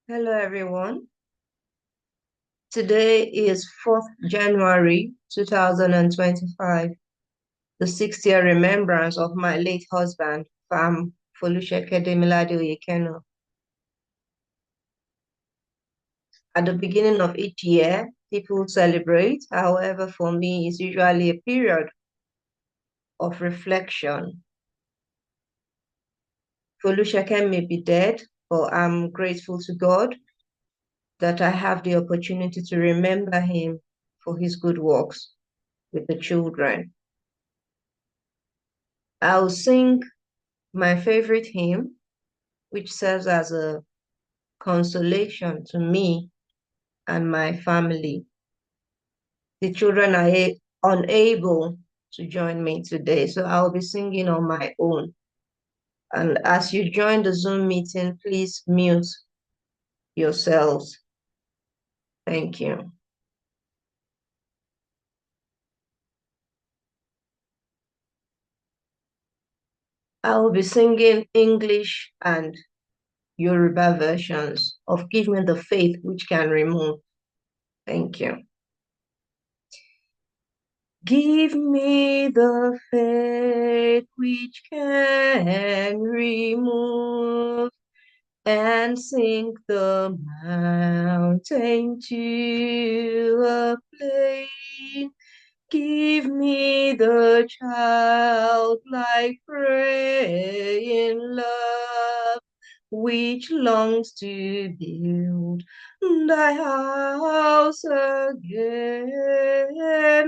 Hello, everyone. Today is 4th January 2025, the 6th-year remembrance of my late husband, Pharm Foluseke Oyekenu. At the beginning of each year, people celebrate. However, for me, it's usually a period of reflection. Foluseke may be dead, but I'm grateful to God that I have the opportunity to remember him for his good works with the children. I'll sing my favorite hymn, which serves as a consolation to me and my family. The children are unable to join me today, so I'll be singing on my own. And as you join the Zoom meeting, please mute yourselves. Thank you. I will be singing English and Yoruba versions of Give Me the Faith Which Can Remove. Thank you. Give me the faith which can remove and sink the mountain to a plain. Give me the childlike praying love which longs to build thy house again.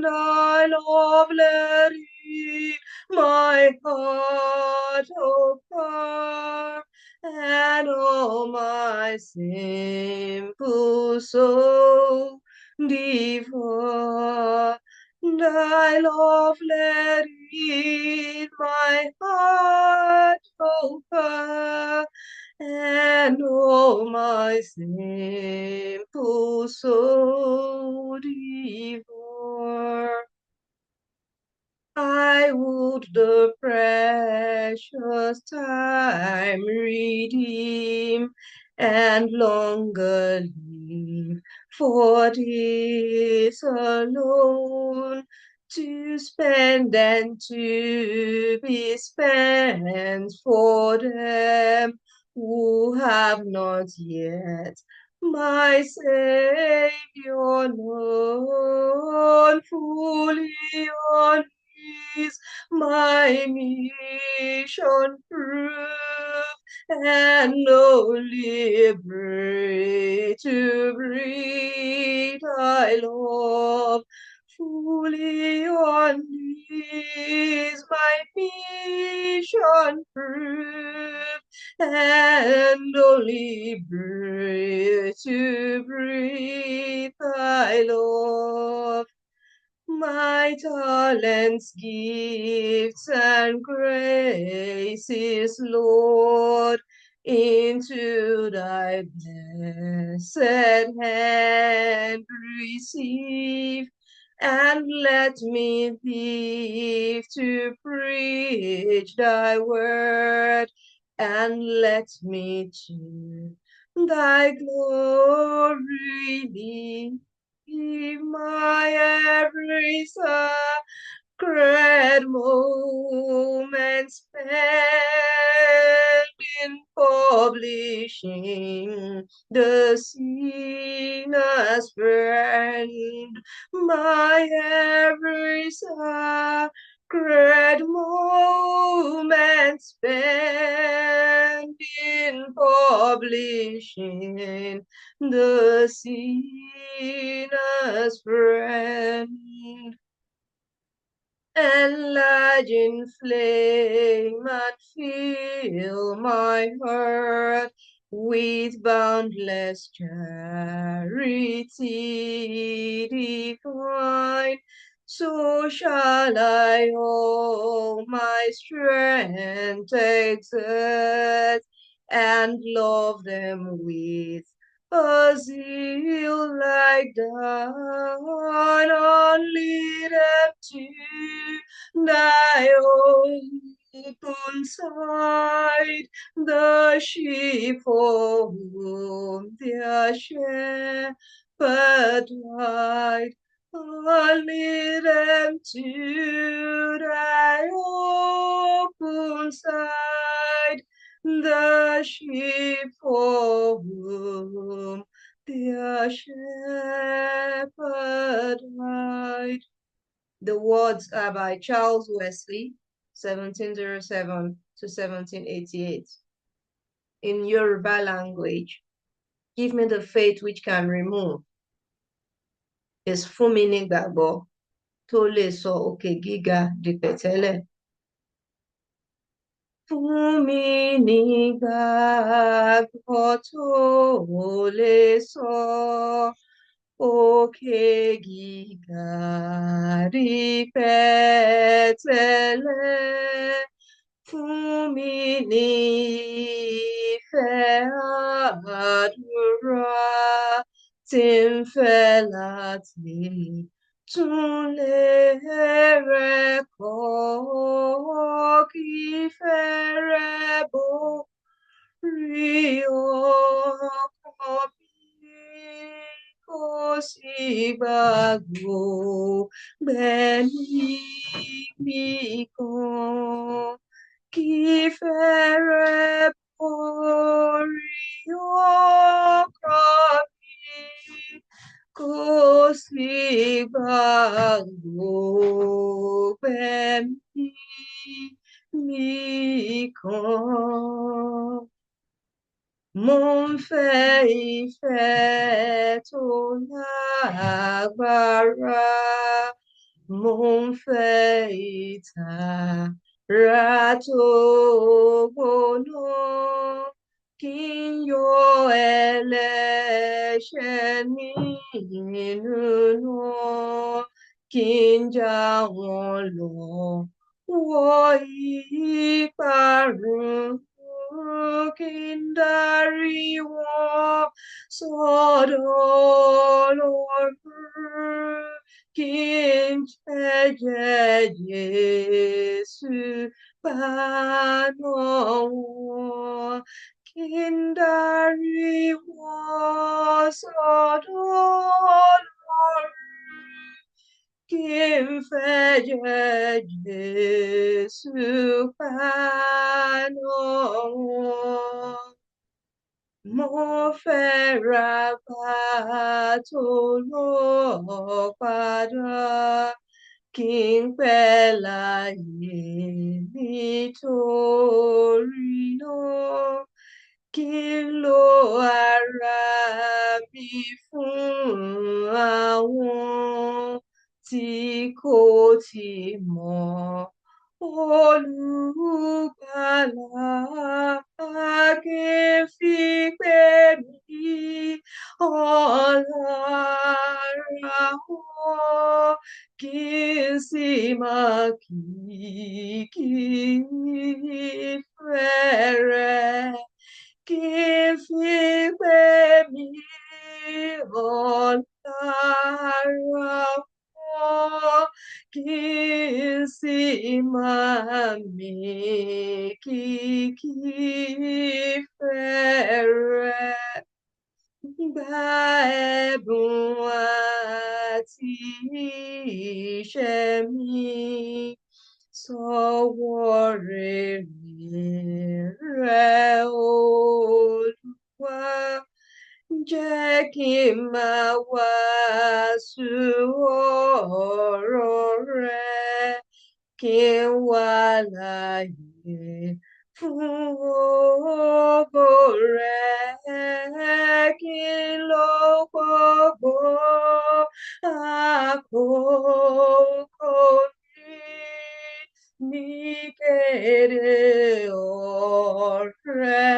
Thy love let in my heart open, and all my simple soul devour. Thy love let in my heart open, and all my simple soul devour. I would the precious time redeem and longer live for this alone, to spend and to be spent for them who have not yet my Savior known, fully on is my mission proof, and only pray to breathe thy love. Fully on is my mission proof, and only to breathe thy love. My talents, gifts, and graces, Lord, into thy blessed hand receive, and let me live to preach thy word, and let me to thy glory leave my every sacred moment spent in publishing the sinner's friend. My every sacred moment spent in publishing the sinner's friend. Enlarge in flame and fill my heart with boundless charity divine. So shall I all my strength exert and love them with a zeal like thine, only them to thy open side, the sheep for whom their shepherd died. Only them to thy open side, the sheep for whom their shepherd died. The words are by Charles Wesley, 1707 to 1788. In Yoruba language, give me the faith which can remove. Is fún mi nígbàgbọ́ tó lè sọ òkè gíga di pẹ̀tẹ́lẹ̀. Fún mi nígbàgbọ́ tó lè sọ òkè gíga di pẹ̀tẹ́lẹ̀. Fún mi ní ìfẹ́ àdúrà tí ń fẹ́ láti tún lè rẹ̀ kọ́ kí fẹ́rẹ̀ borí ọkàn mi kó sì gbàgbọ́ gbẹ̀mí mi kan. Kí fẹ́rẹ̀ borí ọkàn mi kó sì gbàgbọ́ gbẹ̀mí mi kan. Mo ń fẹ́ ìfẹ́ tó lágbára. Mo ń fẹ́ ìtara tó gbóná. Kí n yọ ẹlẹ́ṣẹ̀ nínú náà. Kí n já wọn lọ́wọ́ ìparun. Kí n darí wọn sọ́dọ̀ Ọlọ́run. Kí n jẹ́jẹ́ Jésù paná wọn. Kí n darí wọn sọ́dọ̀ Ọlọ́run. Kí n fẹ́jẹ̀ Jésù paná wọn. Mo fẹ́ ra bàtò lọ padà. Kí n pẹ́ láyé nítorí náà. Kí n lo ara mi fún àwọn tí kò tí mọ̀ Olùgbàlà. Ọlá kí n fi pè mí, ọlá kí n sì máa kí fẹ́rẹ̀, kí n fi pè mí, ọlá kí n sì máa kí fẹ́rẹ̀. Gba ẹ̀bùn àti iṣẹ́ mi, sọ́wọ́ rere rẹ Olúwa. Jẹ́ kí n máa wàásù ọ̀rọ̀ rẹ, kí n wà láàyè fún ògo rẹ, kí n lò gbogbo àkókò ní kéde ọ̀rẹ́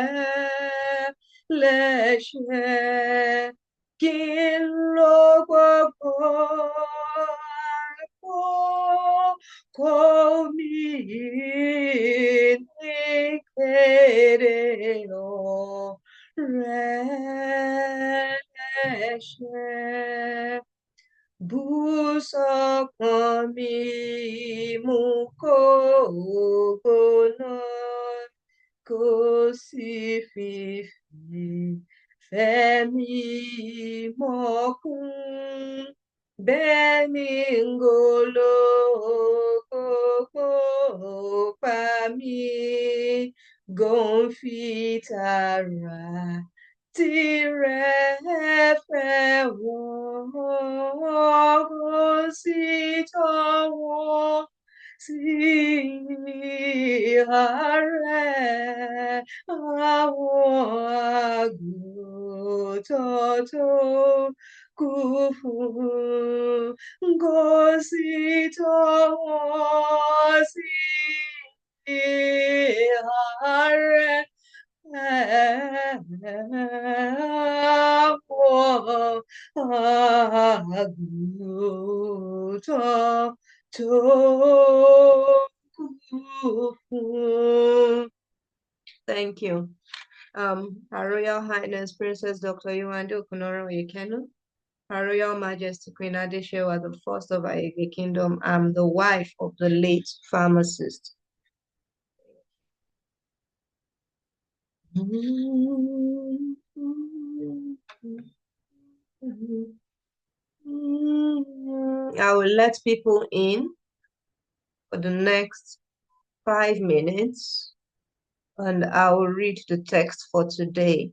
lẹ́sẹ̀, kí n lò gbogbo àkókò mi ní kéde ọ̀rẹ́ lẹ́sẹ̀. Bùsọ̀kan mi mú kókó náà, kò sí fífẹ́ mi mọ́kún. Bẹ́ẹ̀ ni ngológo pa mí, gòǹfìtàrà tirẹ̀ fẹ́ wọ́n, kò sí tọ̀wọ́n sí àárẹ̀ àwọn àgùntàn tó kú fún, kò sí tọ̀wọ́n sí àárẹ̀ àwọn àgùntàn tó kú fún. Thank you. Her Royal Highness Princess Dr. Yewande Okunoren-Oyekenu, Her Royal Majesty Queen Adesewa, the first of Ayegbe Kingdom. I'm the wife of the late Pharmacist. I will let people in for the next 5 minutes, and I will read the text for today.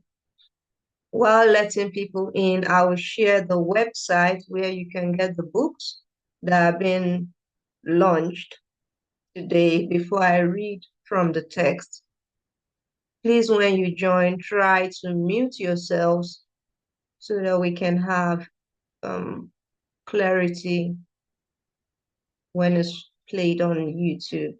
While letting people in, I will share the website where you can get the books that have been launched today before I read from the text. Please, when you join, try to mute yourselves so that we can have clarity when it's played on YouTube.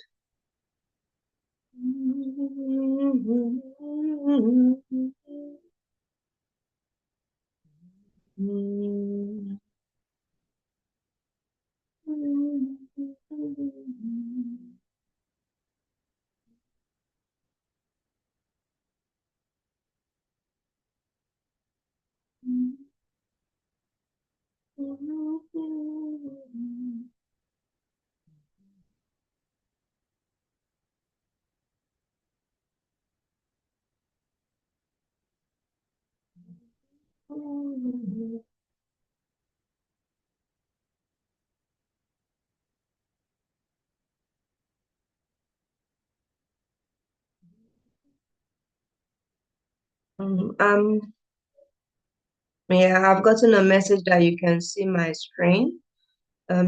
Yeah, I've gotten a message that you can see my screen.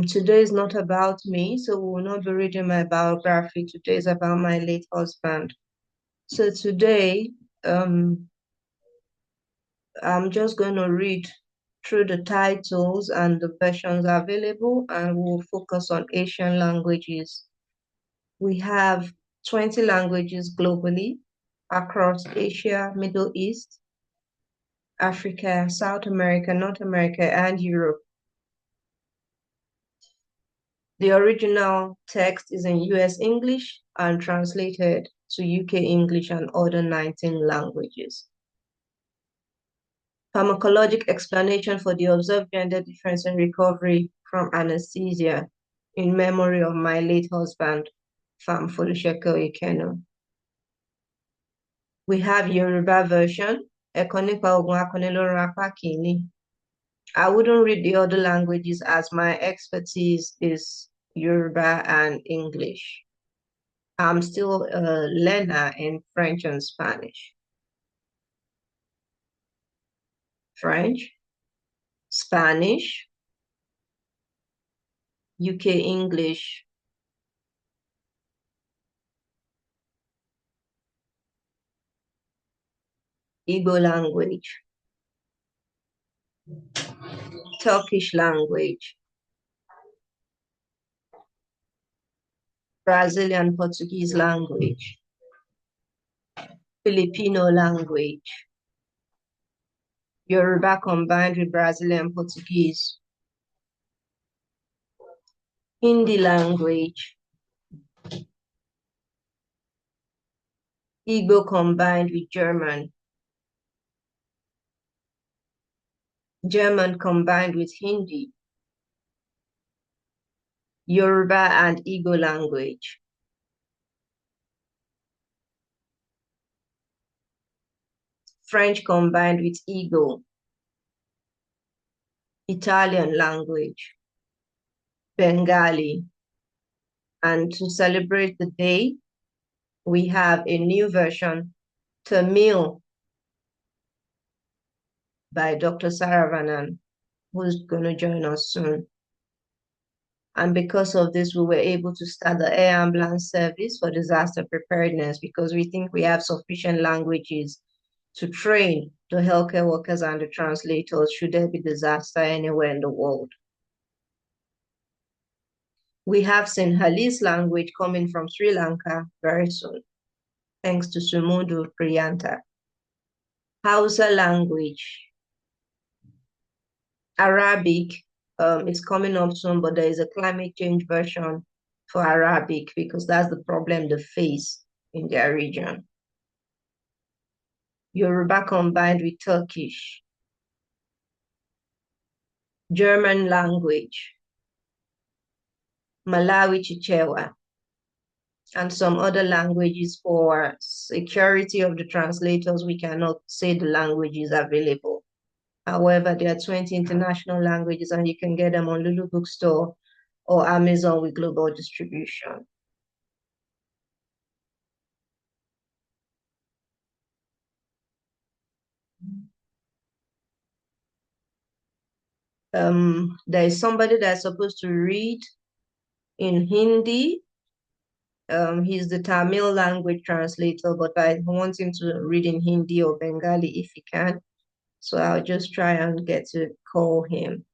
Today is not about me, so we will not be reading my biography. Today is about my late husband. So today, I'm just going to read through the titles and the versions available, and we'll focus on Asian languages. We have 20 languages globally across Asia, Middle East, Africa, South America, North America, and Europe. The original text is in US English and translated to UK English and other 19 languages. Pharmacologic explanation for the observed gender difference in recovery from anesthesia in memory of my late husband, Pharm Foluseke Oyekenu. We have Yoruba version, Ekonipa Ogun Akonilorun Apa Kini. I wouldn't read the other languages as my expertise is Yoruba and English. I'm still a learner in French and Spanish. French, Spanish, UK English, Igbo language, Turkish language, Brazilian Portuguese language, Filipino language, Yoruba combined with Brazilian Portuguese, Hindi language, Igbo combined with German, German combined with Hindi, Yoruba and Igbo language, French combined with Igbo, Italian language, Bengali. And to celebrate the day, we have a new version, Tamil, by Dr. Saravanan, who's going to join us soon. And because of this, we were able to start the air ambulance service for disaster preparedness because we think we have sufficient languages to train the healthcare workers and the translators should there be disaster anywhere in the world. We have Sinhalese language coming from Sri Lanka very soon, thanks to Sumudu Priyanta. Hausa language, Arabic is coming up soon, but there is a climate change version for Arabic because that's the problem they face in their region. Yoruba combined with Turkish. German language, Malawi Chichewa, and some other languages for security of the translators. We cannot say the languages available. However, there are 20 international languages and you can get them on Lulu Bookstore or Amazon with global distribution. There is somebody that's supposed to read in Hindi. He's the Tamil language translator, but I want him to read in Hindi or Bengali if he can. So I'll just try and get to call him.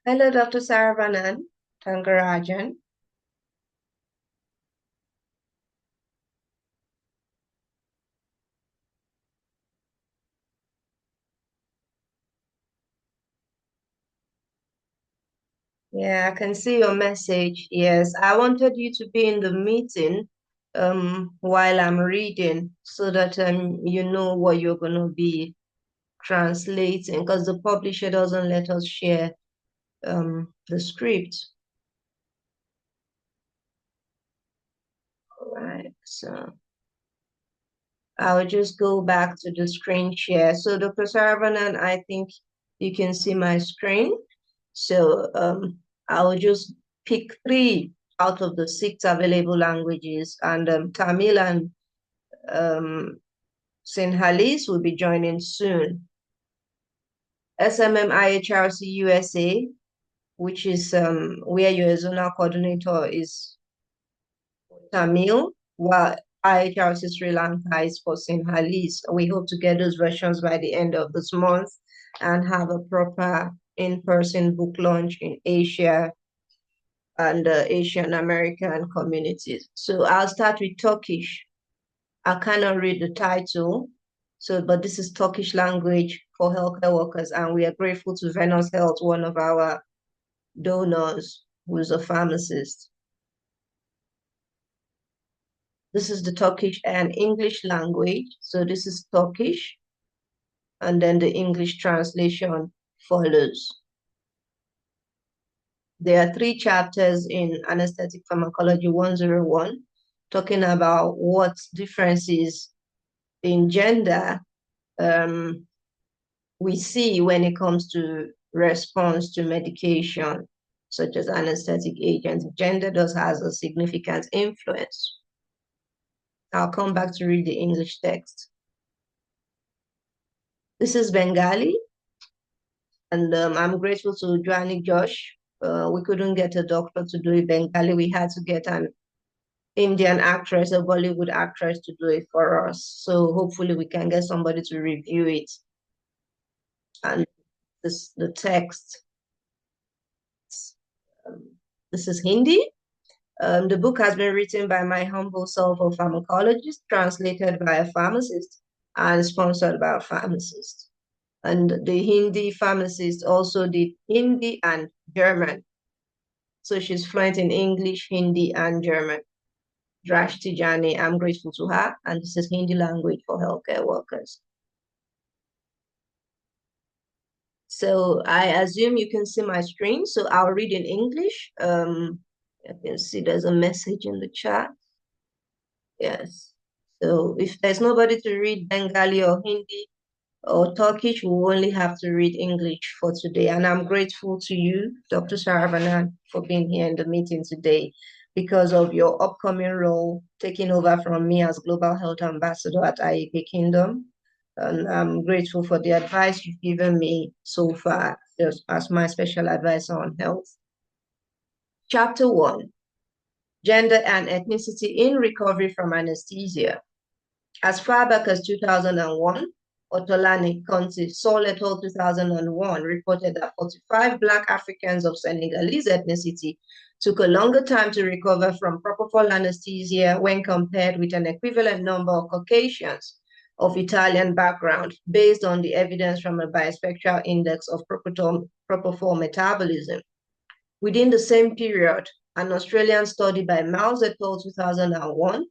Hello, Dr. Saravanan, Thangarajan. Yeah, I can see your message. Yes, I wanted you to be in the meeting while I'm reading so that you know what you're going to be translating because the publisher doesn't let us share the script. All right, so I'll just go back to the screen share. So Dr. Saravanan, I think you can see my screen. So I'll just pick three out of the six available languages, and Tamil and Sinhalese will be joining soon. SMMIHRC USA, which is where your zonal coordinator is Tamil, while IHRC Sri Lanka is for Sinhalese. We hope to get those versions by the end of this month and have a proper in-person book launch in Asia and Asian American communities. So I'll start with Turkish. I cannot read the title, so but this is Turkish language for healthcare workers, and we are grateful to Venus Health, one of our donors, who is a pharmacist. This is the Turkish and English language. So this is Turkish, and then the English translation follows. There are three chapters in Anesthetic Pharmacology 101, talking about what differences in gender we see when it comes to response to medication, such as anesthetic agents. Gender does has a significant influence. I'll come back to read the English text. This is Bengali, and I'm grateful to Joanny Josh. We couldn't get a doctor to do it Bengali. We had to get an Indian actress, a Bollywood actress, to do it for us. So hopefully we can get somebody to review it. And the text. Um, this is Hindi. The book has been written by my humble self, a pharmacologist, translated by a pharmacist, and sponsored by a pharmacist. And the Hindi pharmacist also did Hindi and German. So she's fluent in English, Hindi, and German. Drashti Jani, I'm grateful to her. And this is Hindi language for healthcare workers. So I assume you can see my screen. So I'll read in English. I can see there's a message in the chat. Yes. So if there's nobody to read Bengali or Hindi or Turkish, we only have to read English for today. And I'm grateful to you, Dr. Saravanan, for being here in the meeting today because of your upcoming role taking over from me as Global Health Ambassador at Ayegbe Kingdom. And I'm grateful for the advice you've given me so far just as my special advisor on health. Chapter 1, Gender and Ethnicity in Recovery from Anesthesia. As far back as 2001, Otolani Conti, Sol et al. 2001 reported that 45 Black Africans of Senegalese ethnicity took a longer time to recover from propofol anesthesia when compared with an equivalent number of Caucasians of Italian background based on the evidence from a bispectral index of propofol metabolism. Within the same period, an Australian study by Miles et al. 2001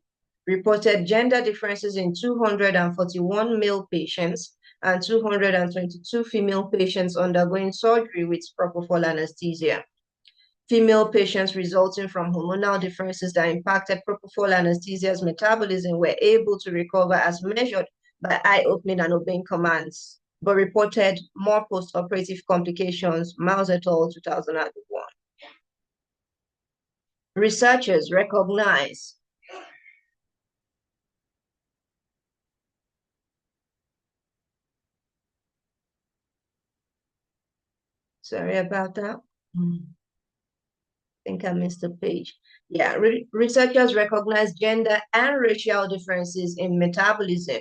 reported gender differences in 241 male patients and 222 female patients undergoing surgery with propofol anesthesia. Female patients resulting from hormonal differences that impacted propofol anesthesia's metabolism were able to recover as measured by eye-opening and obeying commands, but reported more post-operative complications, Miles et al. 2001. Researchers recognize sorry about that. I think I missed a page. Yeah, researchers recognize gender and racial differences in metabolism,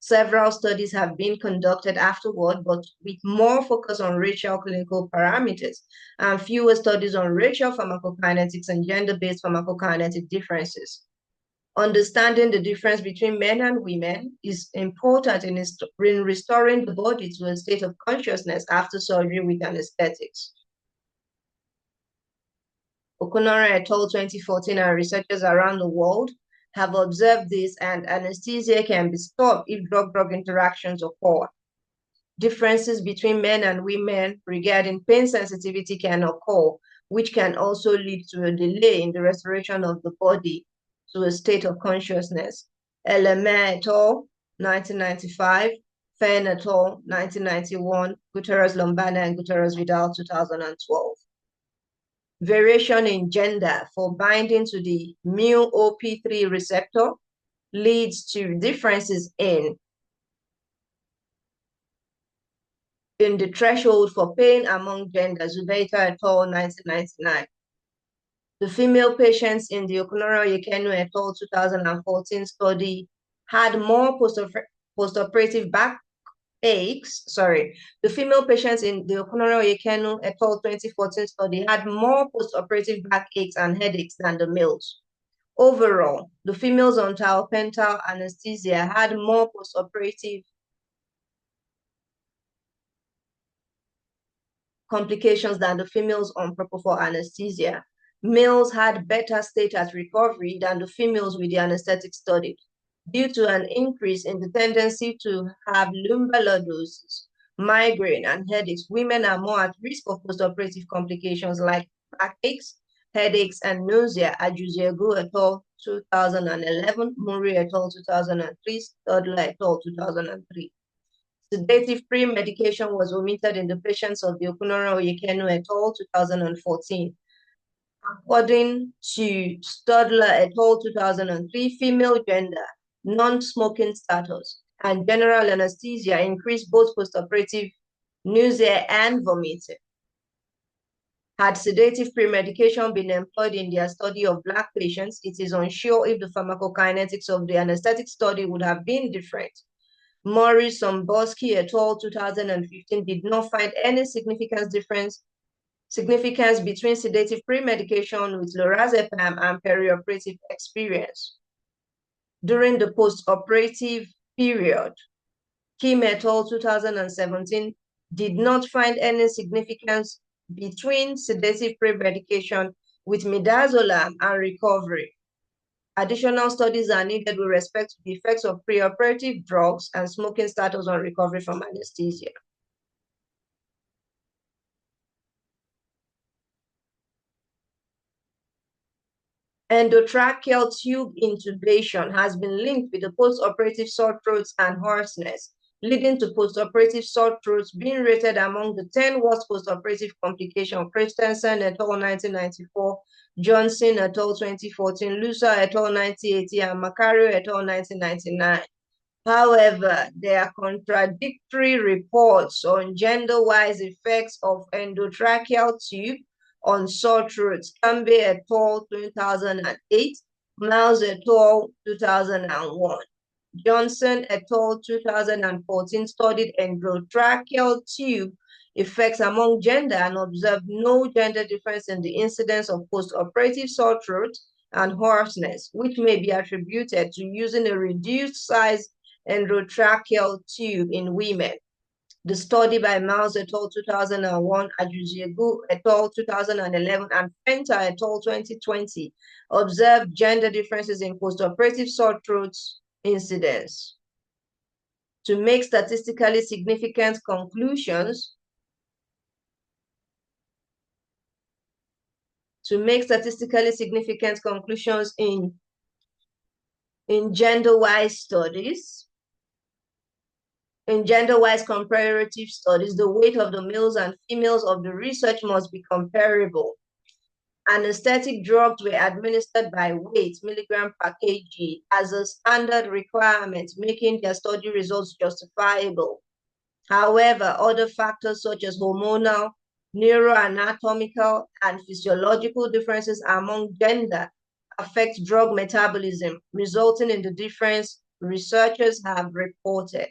Several studies have been conducted afterward, but with more focus on racial clinical parameters and fewer studies on racial pharmacokinetics and gender-based pharmacokinetic differences. Understanding the difference between men and women is important in restoring the body to a state of consciousness after surgery with anesthetics. Okunoren et al. 2014 and researchers around the world have observed this, and anesthesia can be stopped if drug-drug interactions occur. Differences between men and women regarding pain sensitivity can occur, which can also lead to a delay in the restoration of the body to a state of consciousness. Eleme et al. 1995, Fenn et al. 1991, Gutierrez-Lombana and Gutierrez-Vidal 2012. Variation in gender for binding to the mu-OP3 receptor leads to differences in the threshold for pain among genders, Zubaita et al. 1999. The female patients in the Okunoren-Oyekenu et al. 2014 study had more postoperative back aches. The female patients in the Okunoren-Oyekenu et al. 2014 study had more postoperative back aches and headaches than the males. Overall, the females on tiopental anesthesia had more postoperative complications than the females on propofol anesthesia. Males had better state at recovery than the females with the anesthetic studied. Due to an increase in the tendency to have lumbar lordosis, migraine, and headaches, women are more at risk of postoperative complications like backaches, headaches, and nausea, Adesewa et al. 2011, Muri et al. 2003, Stodler et al. 2003. Sedative-free medication was omitted in the patients of the Okunoren-Oyekenu et al. 2014. According to Stodler et al. 2003, female gender, non-smoking status, and general anesthesia increased both postoperative nausea and vomiting. Had sedative-free medication been employed in their study of Black patients, it is unsure if the pharmacokinetics of the anesthetic study would have been different. Morris, Somborski et al. 2015 did not find any significance between sedative pre-medication with lorazepam and perioperative experience. During the post-operative period, Kim et al. 2017 did not find any significance between sedative pre-medication with midazolam and recovery. Additional studies are needed with respect to the effects of preoperative drugs and smoking status on recovery from anesthesia. Endotracheal tube intubation has been linked with the postoperative sore throats and hoarseness, leading to postoperative sore throats being rated among the 10 worst postoperative complications. Christensen et al. 1994, Johnson et al. 2014, Lusa et al. 1980, and Macario et al. 1999. However, there are contradictory reports on gender-wise effects of endotracheal tube on sore throats. Cambe et al. 2008, Miles et al. 2001. Johnson et al. 2014 studied endotracheal tube effects among gender and observed no gender difference in the incidence of postoperative sore throat and hoarseness, which may be attributed to using a reduced size endotracheal tube in women. The study by Miles et al. 2001, Adesewa et al. 2011, and Fenta et al. 2020 observed gender differences in postoperative sore throat incidence. To make statistically significant conclusions, in gender-wise studies, in gender-wise comparative studies, the weight of the males and females of the research must be comparable. Anesthetic drugs were administered by weight, milligram per kg, as a standard requirement, making their study results justifiable. However, other factors such as hormonal, neuroanatomical, and physiological differences among gender affect drug metabolism, resulting in the difference researchers have reported.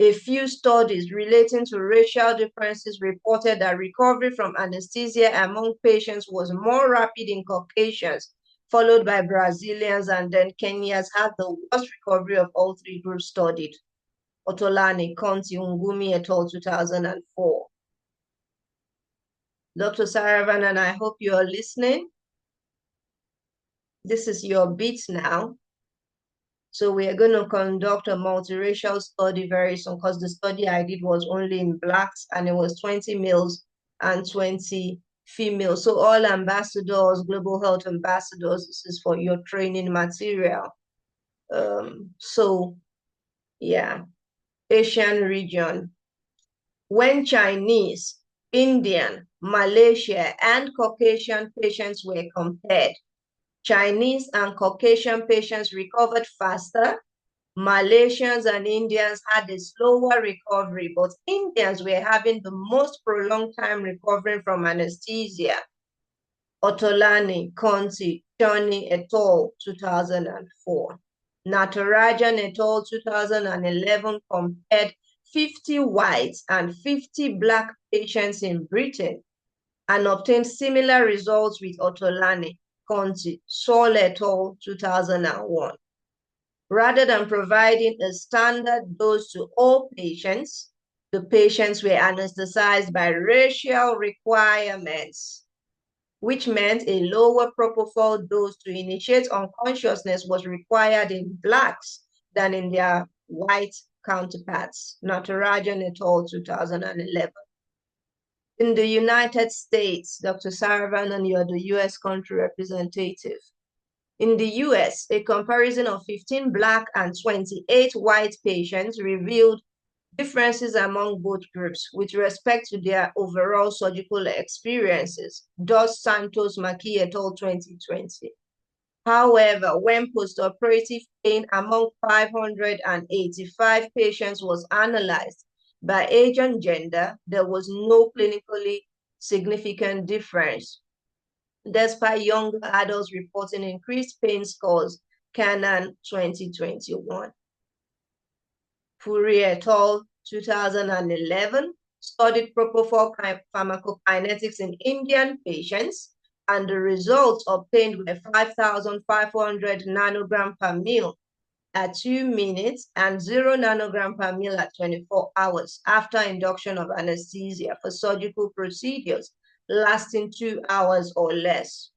A few studies relating to racial differences reported that recovery from anesthesia among patients was more rapid in Caucasians, followed by Brazilians, and then Kenyans had the worst recovery of all three groups studied. Otolani, Conti, Ngumi et al. 2004. Dr. Saravanan, I hope you are listening. This is your beat now. So we are going to conduct a multiracial study very soon, because the study I did was only in Blacks, and it was 20 males and 20 females. So all ambassadors, global health ambassadors, this is for your training material. So yeah, Asian region. When Chinese, Indian, Malaysia, and Caucasian patients were compared, Chinese and Caucasian patients recovered faster. Malaysians and Indians had a slower recovery, but Indians were having the most prolonged time recovering from anesthesia. Otolani, Conti, Choni et al. 2004. Thangarajan et al. 2011 compared 50 white and 50 Black patients in Britain and obtained similar results with Otolani, Conti, Sol et al. 2001. Rather than providing a standard dose to all patients, the patients were anesthetized by racial requirements, which meant a lower propofol dose to initiate unconsciousness was required in Blacks than in their white counterparts. Thangarajan et al. 2011. In the United States, Dr. Saravanan, you're the US country representative. In the US, a comparison of 15 Black and 28 white patients revealed differences among both groups with respect to their overall surgical experiences. Dos Santos Maki et al. 2020. However, when postoperative pain among 585 patients was analyzed by age and gender, there was no clinically significant difference, despite younger adults reporting increased pain scores. Canon 2021. Puri et al. 2011 studied propofol pharmacokinetics in Indian patients, and the results obtained were 5,500 nanogram per ml at 2 minutes and 0 nanogram per ml at 24 hours after induction of anesthesia for surgical procedures lasting 2 hours or less.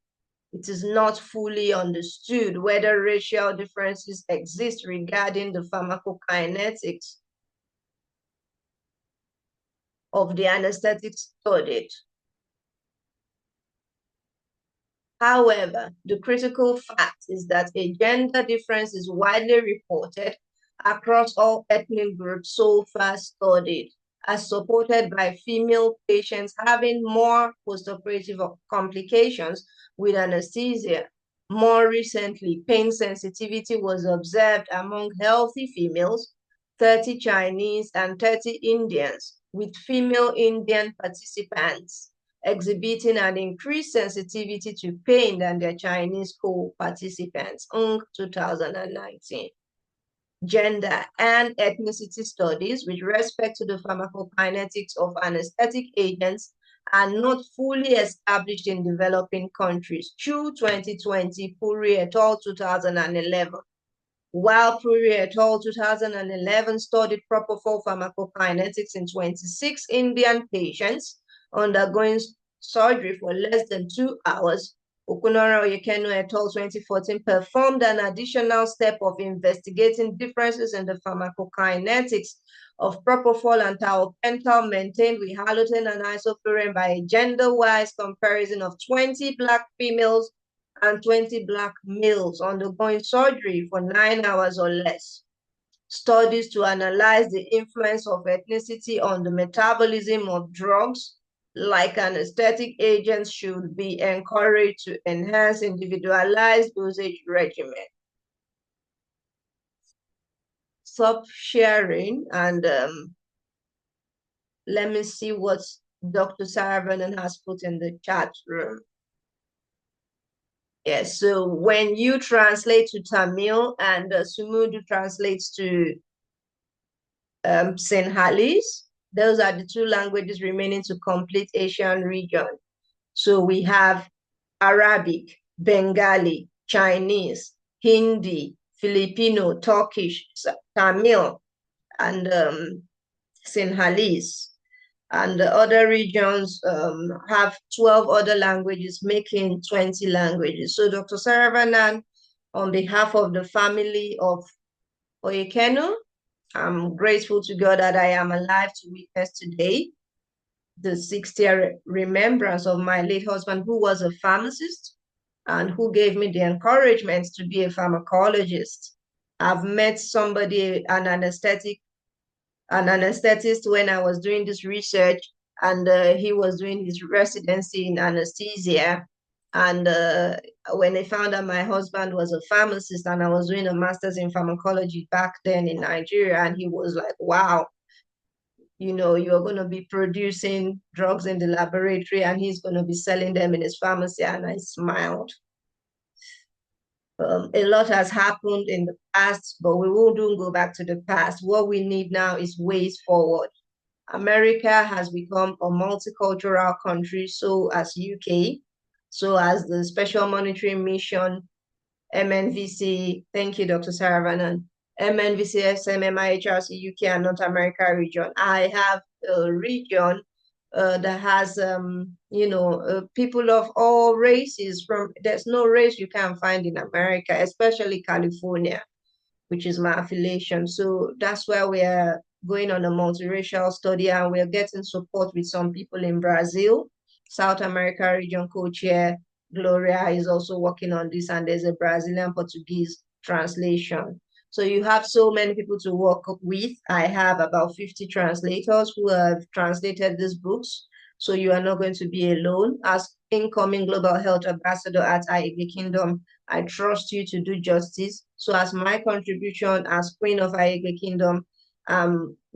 It is not fully understood whether racial differences exist regarding the pharmacokinetics of the anesthetics studied. However, the critical fact is that a gender difference is widely reported across all ethnic groups so far studied, as supported by female patients having more postoperative complications with anesthesia. More recently, pain sensitivity was observed among healthy females, 30 Chinese and 30 Indians, with female Indian participants exhibiting an increased sensitivity to pain than their Chinese co-participants. 2019. Gender and ethnicity studies with respect to the pharmacokinetics of anesthetic agents are not fully established in developing countries. Chu 2020, Puri et al. 2011. While Puri et al. 2011 studied propofol pharmacokinetics in 26 Indian patients undergoing surgery for less than 2 hours, Okunoren-Oyekenu et al. 2014 performed an additional step of investigating differences in the pharmacokinetics of propofol and thiopental maintained with halothane and isoflurane by a gender-wise comparison of 20 Black females and 20 Black males undergoing surgery for 9 hours or less. Studies to analyze the influence of ethnicity on the metabolism of drugs like anesthetic agents should be encouraged to enhance individualized dosage regimen. Stop sharing and let me see what Dr. Saravanan has put in the chat room. Yes, so when you translate to Tamil and Sumudu translates to Sinhalese, those are the two languages remaining to complete Asian region. So we have Arabic, Bengali, Chinese, Hindi, Filipino, Turkish, Tamil, and Sinhalese. And the other regions have 12 other languages, making 20 languages. So Dr. Saravanan, on behalf of the family of Oyekenu, I'm grateful to God that I am alive to witness today the 60th remembrance of my late husband, who was a pharmacist and who gave me the encouragement to be a pharmacologist. I've met somebody, an anesthetist, when I was doing this research, and he was doing his residency in anesthesia. And when they found out my husband was a pharmacist and I was doing a master's in pharmacology back then in Nigeria, and he was like, wow, you're going to be producing drugs in the laboratory and he's going to be selling them in his pharmacy. And I smiled. A lot has happened in the past, but we won't go back to the past. What we need now is ways forward. America has become a multicultural country, so as UK, so as the Special Monitoring Mission, MNVC, thank you, Dr. Saravanan, MNVC, SMMIHRC, UK and North America region. I have a region that has, people of all races. There's no race you can't find in America, especially California, which is my affiliation. So that's where we are going on a multiracial study, and we're getting support with some people in Brazil. South America region co-chair Gloria is also working on this, and there's a Brazilian Portuguese translation. So you have so many people to work with. I have about 50 translators who have translated these books. So you are not going to be alone. As incoming Global Health Ambassador at Ayegbe Kingdom, I trust you to do justice. So as my contribution as Queen of Ayegbe Kingdom,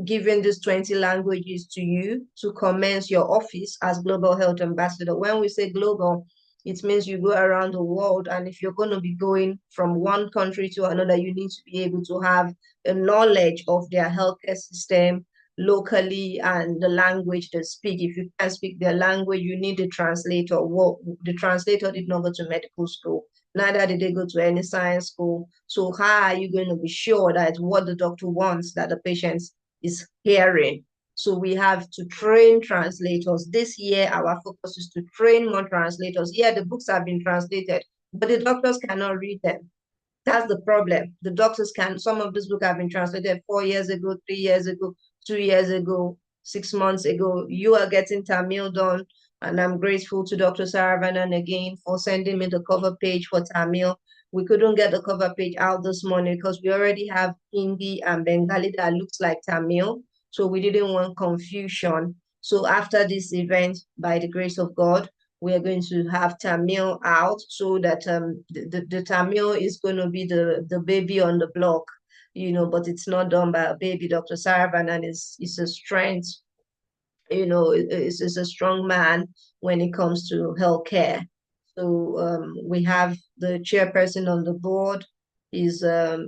giving these 20 languages to you to commence your office as Global Health Ambassador. When we say global, it means you go around the world. And if you're going to be going from one country to another, you need to be able to have a knowledge of their healthcare system locally and the language they speak. If you can't speak their language, you need a translator. Well, the translator did not go to medical school. Neither did they go to any science school. So how are you going to be sure that what the doctor wants that the patient is hearing? So we have to train translators. This year, our focus is to train more translators. Yeah, the books have been translated, but the doctors cannot read them. That's the problem. The doctors can, some of these books have been translated 4 years ago, 3 years ago, 2 years ago, 6 months ago. You are getting Tamil done. And I'm grateful to Dr. Saravanan again for sending me the cover page for Tamil. We couldn't get the cover page out this morning because we already have Hindi and Bengali that looks like Tamil. So we didn't want confusion. So after this event, by the grace of God, we are going to have Tamil out so that the Tamil is going to be the baby on the block, but it's not done by a baby. Dr. Saravanan is a strength, is a strong man when it comes to healthcare. So we have the chairperson on the board. He's a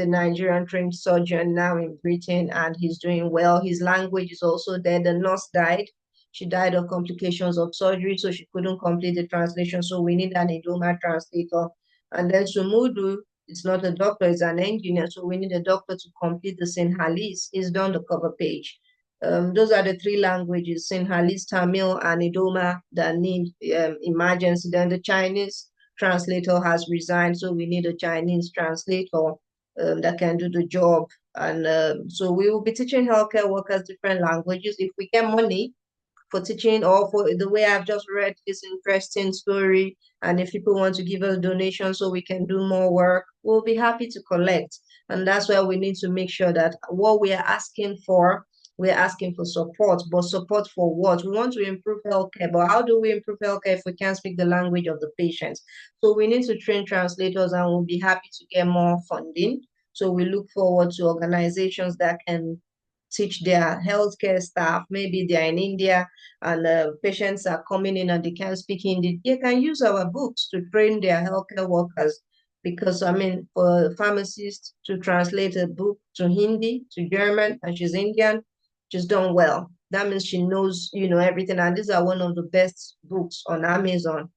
Nigerian trained surgeon now in Britain, and he's doing well. His language is also there. The nurse died. She died of complications of surgery, so she couldn't complete the translation. So we need an Idoma translator. And then Sumudu, it's not a doctor, it's an engineer. So we need a doctor to complete the Sinhalese. He's done the cover page. Those are the three languages, Sinhalese, Tamil, and Idoma, that need emergency. Then the Chinese translator has resigned, so we need a Chinese translator that can do the job. And so we will be teaching healthcare workers different languages. If we get money for teaching, or for the way I've just read this interesting story, and if people want to give us donations so we can do more work, we'll be happy to collect. And that's why we need to make sure that what we are asking for, we're asking for support, but support for what? We want to improve healthcare, but how do we improve healthcare if we can't speak the language of the patients? So we need to train translators, and we'll be happy to get more funding. So we look forward to organizations that can teach their healthcare staff. Maybe they're in India and patients are coming in and they can't speak Hindi. They can use our books to train their healthcare workers. Because, I mean, for a pharmacist to translate a book to Hindi, to German, and she's Indian, she's done well. That means she knows, everything. And these are one of the best books on Amazon.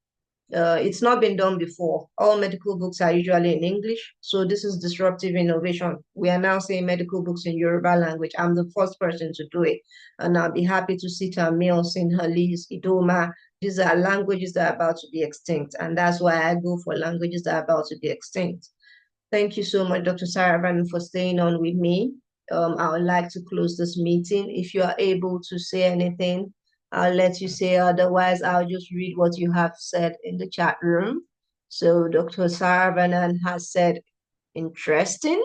It's not been done before. All medical books are usually in English. So this is disruptive innovation. We are now saying medical books in Yoruba language. I'm the first person to do it. And I'll be happy to see Tamil, Sinhalese, Idoma. These are languages that are about to be extinct. And that's why I go for languages that are about to be extinct. Thank you so much, Dr. Saravanan, for staying on with me. I would like to close this meeting. If you are able to say anything, I'll let you say. Otherwise, I'll just read what you have said in the chat room. So Dr. Saravanan has said, interesting,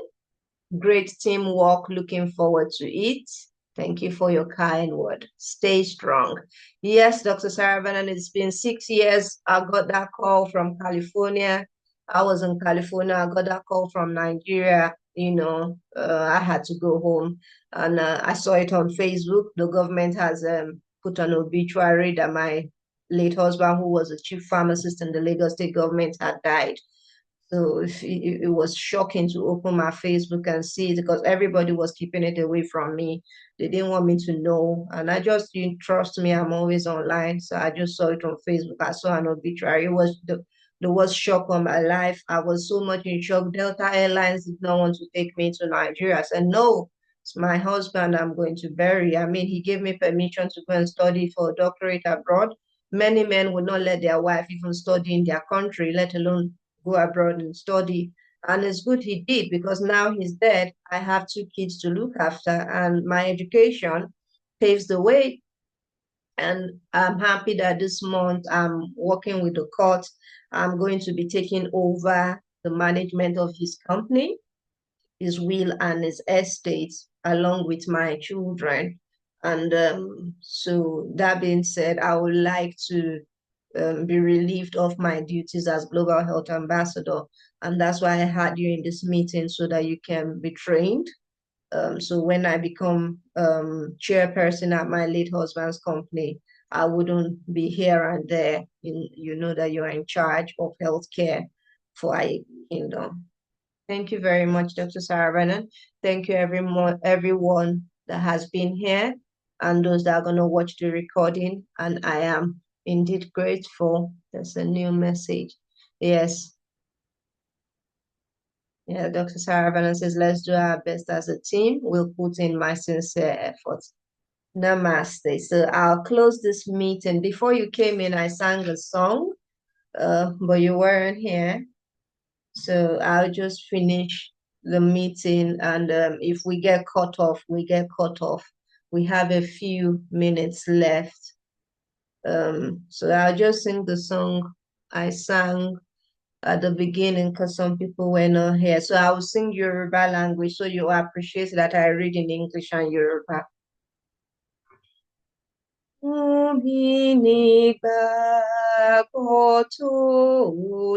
great teamwork, looking forward to it. Thank you for your kind word. Stay strong. Yes, Dr. Saravanan, it's been 6 years. I got that call from California. I was in California. I got that call from Nigeria. I had to go home. And I saw it on Facebook. The government has put an obituary that my late husband, who was a chief pharmacist in the Lagos state government, had died. So it was shocking to open my Facebook and see it because everybody was keeping it away from me. They didn't want me to know. And I just didn't trust me. I'm always online. So I just saw it on Facebook. I saw an obituary. It was the worst shock of my life. I was so much in shock. Delta Airlines did not want to take me to Nigeria. I said, no, it's my husband I'm going to bury. I mean, he gave me permission to go and study for a doctorate abroad. Many men would not let their wife even study in their country, let alone go abroad and study. And it's good he did because now he's dead. I have 2 kids to look after, and my education paves the way. And I'm happy that this month I'm working with the court. I'm going to be taking over the management of his company, his will, and his estate, along with my children. And so, that being said, I would like to be relieved of my duties as Global Health Ambassador. And that's why I had you in this meeting so that you can be trained. So when I become chairperson at my late husband's company, I wouldn't be here and there. You know that you are in charge of healthcare for Ayegbe Kingdom. Thank you very much, Dr. Saravanan. Thank you, everyone that has been here and those that are going to watch the recording. And I am indeed grateful. There's a new message. Yes. Yeah, Dr. Saravanan says, let's do our best as a team. We'll put in my sincere efforts. Namaste. So I'll close this meeting. Before you came in, I sang a song, but you weren't here. So I'll just finish the meeting, and if we get cut off, we get cut off. We have a few minutes left. So I'll just sing the song I sang at the beginning because some people were not here. So I will sing Yoruba language so you appreciate that I read in English and Yoruba. Mi nígbàgbọ́ tó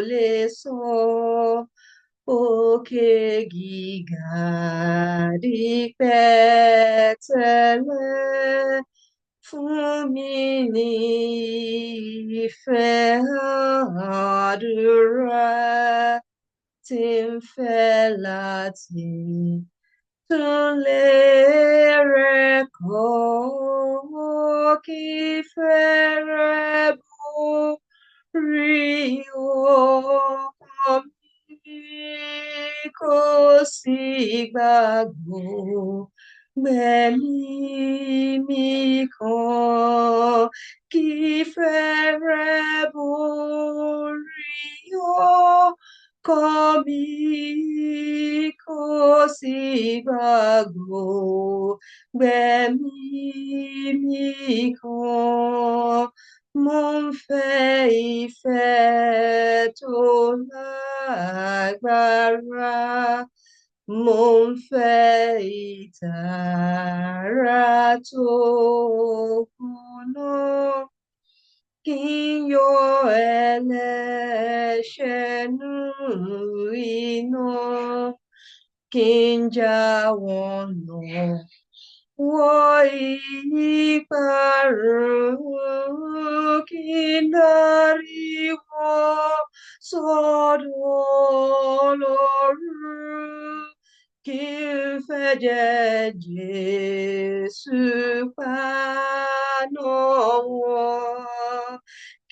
lè sọ. Òkè gíga di pẹ̀tẹ́lẹ̀, fún mi ní ìfẹ́ àdúrà tí ń fẹ́ láti tún lè rẹ̀ kọ́ kí fẹ́rẹ̀ borí ọkàn kò sí gbàgbọ́ gbẹ̀mí mi kan kí fẹ́rẹ̀ borí ọkàn mi kò sí gbàgbọ́ gbẹ̀mí mi kan. Mo ń fẹ́ ìfẹ́ tó lágbára, mo ń fẹ́ ìtara tó kúnná, kí n yọ ẹlẹ́ṣẹ̀ nù iná, kí n já wọn lọ Woiparukinariwo sodoloru kifeje Jesu panowo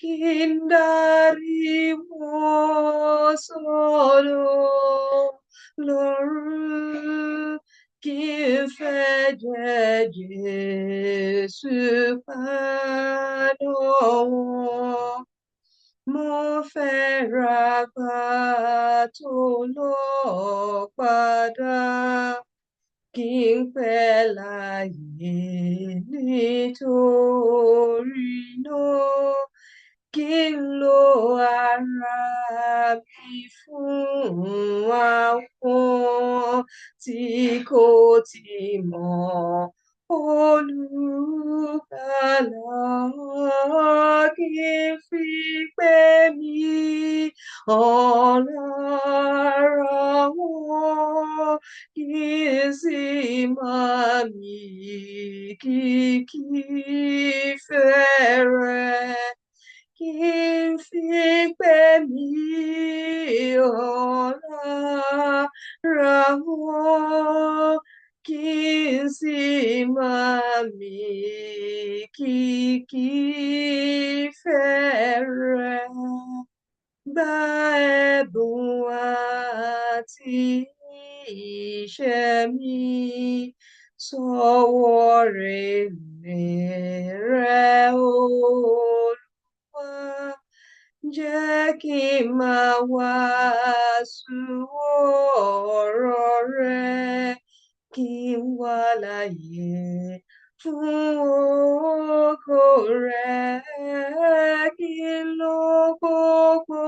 kindariwo sodoloru kifeje Jesu panowo mo fẹ́ ra gbà tó lọ padà kí n pẹ́ láyé nítorí náà kí n lo ara mi fún àwọn tí kò tí mọ̀ Olùgbàlà kí n fi pè mí ọ̀lára wọn kí n sì máa mí kìkì ìfẹ́ rẹ̀ kí n fi pè mí ọ̀lára wọn kí n sì máa mí kìkì ìfẹ́ rẹ̀ gba ẹ̀bùn àti iṣẹ́ mi sọ́wọ́ rẹ̀ Olúwa jẹ́ kí n máa wàásù ọ̀rọ̀ rẹ̀ kí n wà láyé fún ògo rẹ̀ kí n lo gbogbo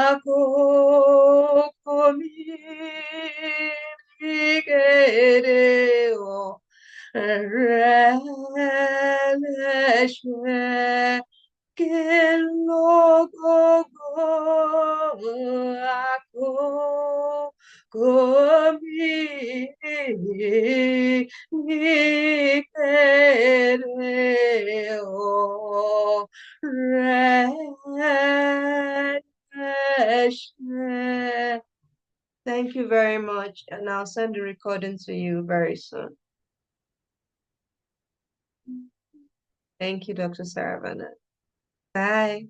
àkókò mi ní kéde ọ̀rẹ́ ẹlẹ́ṣẹ̀ kí n lo gbogbo àkókò mi ní kéde ọ̀rẹ́ ẹlẹ́ṣẹ̀. Thank you very much, and I'll send the recording to you very soon. Thank you, Dr. Saravanan. Bye.